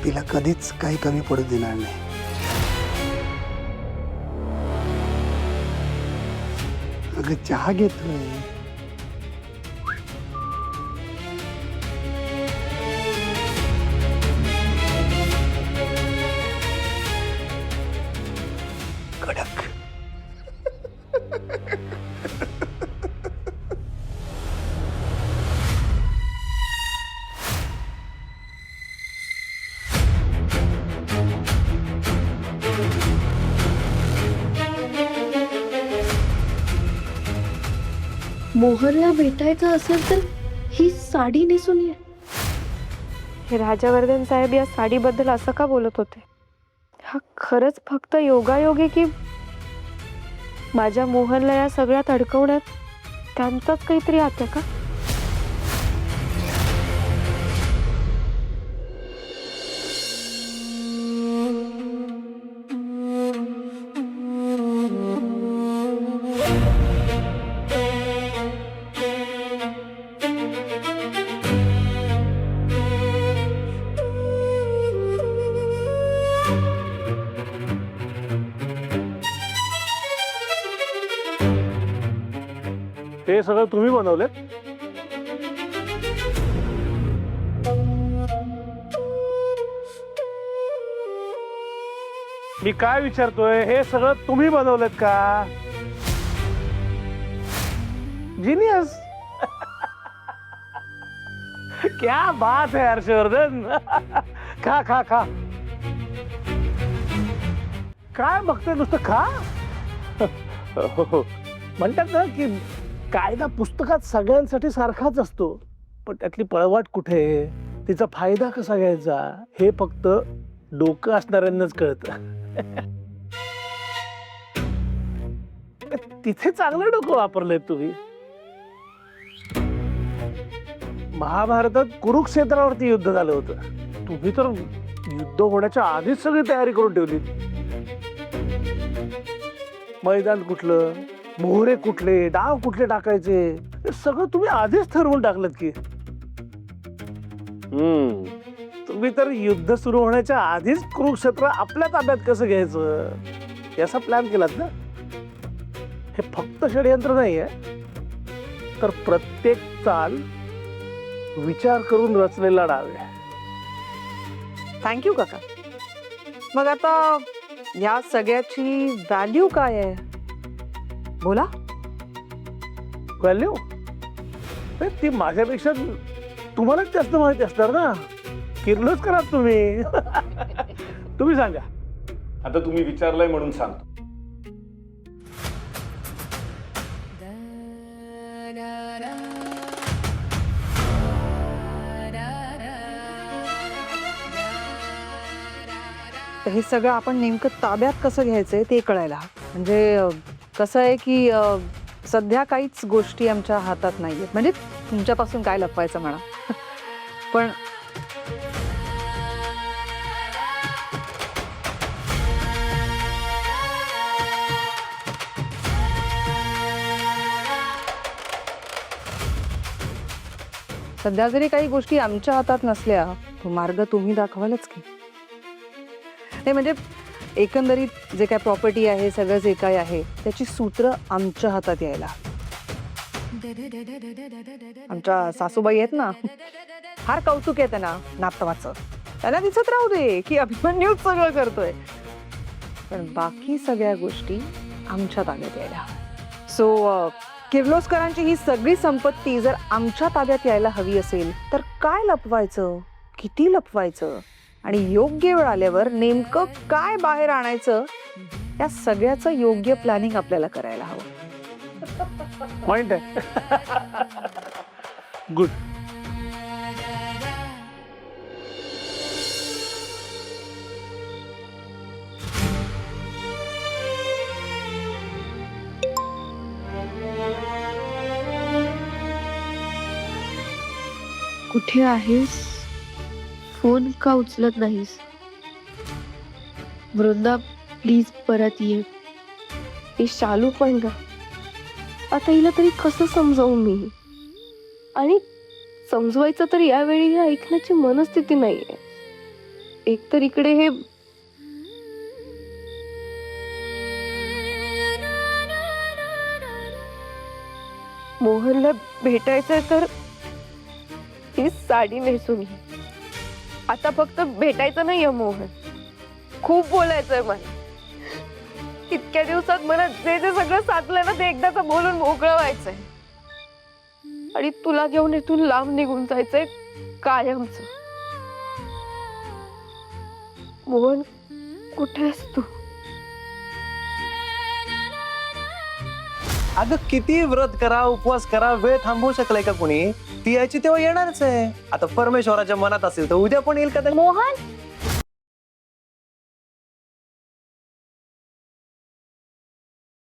तिला कधीच काही कमी पडू देणार नाही. अगं चहा घेतोय. कडक. मोहनला भेटायचं असेल तर ही साडी नेसून ये. हे राजवर्धन साहेब या साडीबद्दल असं का बोलत होते? हा खरंच फक्त योगायोग आहे की माझ्या मोहनला या सगळ्यात अडकवण्यात त्यांचाच काहीतरी हात आहे का? हे सगळं तुम्ही बनवलं? मी काय विचारतोय, हे सगळं तुम्ही बनवलं का? जिनियस. क्या बात है हर्षवर्धन. खा खा खा. काय बघतोय नुसतं खा. म्हणतात ना की कायदा पुस्तकात सगळ्यांसाठी सारखाच असतो, पण त्यातली पळवाट कुठे, तिचा फायदा कसा घ्यायचा हे फक्त डोकं असणाऱ्यांनाच कळतं. तिथे चांगलं डोकं वापरलंय तुम्ही. महाभारतात कुरुक्षेत्रावरती युद्ध झालं होतं. तुम्ही तर युद्ध होण्याच्या आधीच सगळी तयारी करून ठेवली. मैदान कुठलं, मोहरे कुठले, डाव कुठले टाकायचे, हे सगळं तुम्ही आधीच ठरवून टाकलं की. तुम्ही तर युद्ध सुरू होण्याच्या आधीच कुरुक्षेत्र आपल्या ताब्यात कसं घ्यायचं याचा प्लॅन केलात ना. हे फक्त षडयंत्र नाहीये, तर प्रत्येक चाल विचार करून रचलेला डाव आहे. थँक्यू काका. मग आता या सगळ्याची व्हॅल्यू काय आहे बोला. व्हॅल्यू ती माझ्यापेक्षा तुम्हालाच जास्त माहिती असणार ना. किर्लोच करा तुम्ही. तुम्ही सांगा. आता तुम्ही विचारलंय म्हणून सांगतो. तर हे सगळं आपण नेमकं ताब्यात कसं घ्यायचंय ते कळायला. म्हणजे कसं आहे की सध्या काहीच गोष्टी आमच्या हातात नाहीयेत. म्हणजे तुमच्यापासून काय लपवायचं म्हणा. पण सध्या जरी काही गोष्टी आमच्या हातात नसल्या, तो मार्ग तुम्ही दाखवालच की. नाही म्हणजे एकंदरीत जे काय प्रॉपर्टी आहे, सगळं जे काय आहे त्याची सूत्र आमच्या हातात यायला. आमच्या सासूबाई आहेत ना, फार कौतुक आहे त्यांना नातवाचं. त्यांना दिसत राहू दे की अभिमन्यूच सगळं करतोय, पण बाकी सगळ्या गोष्टी आमच्या ताब्यात यायला. सो किर्लोस्करांची ही सगळी संपत्ती जर आमच्या ताब्यात यायला हवी असेल तर काय लपवायचं, किती लपवायचं आणि योग्य वेळ आल्यावर नेमकं काय बाहेर आणायचं, या सगळ्याचं योग्य प्लॅनिंग आपल्याला करायला हवं. पॉइंट आहे. गुड. कुठे आहेस? फोन का उचलत नाहीस? वृंदा प्लीज परत ये. हे शालू पण ग, आता हिला तरी कसं समजावू मी? आणि समजवायचं तर यावेळी ऐकण्याची मनस्थिती नाहीये. एकतर इकडे हे मोहनला भेटायचंय तर ही साडी नेसून ये. आता फक्त भेटायचं नाहीये मोहन, खूप बोलायचंय मला. इतक्या दिवसात मला जे जे सगळं साधलंय ना ते एकदाच बोलून मोकळं व्हायचंय आणि तुला घेऊन इथून लांब निघून जायचंय कायमच. मोहन, कुठे आहेस तू? अगं किती व्रत करा, उपवास करा, वेळ थांबवू शकलाय का कुणी? ती यायची तेव्हा येणारच आहे. आता परमेश्वराच्या मनात असेल तर उद्या पण येईल का? मोहन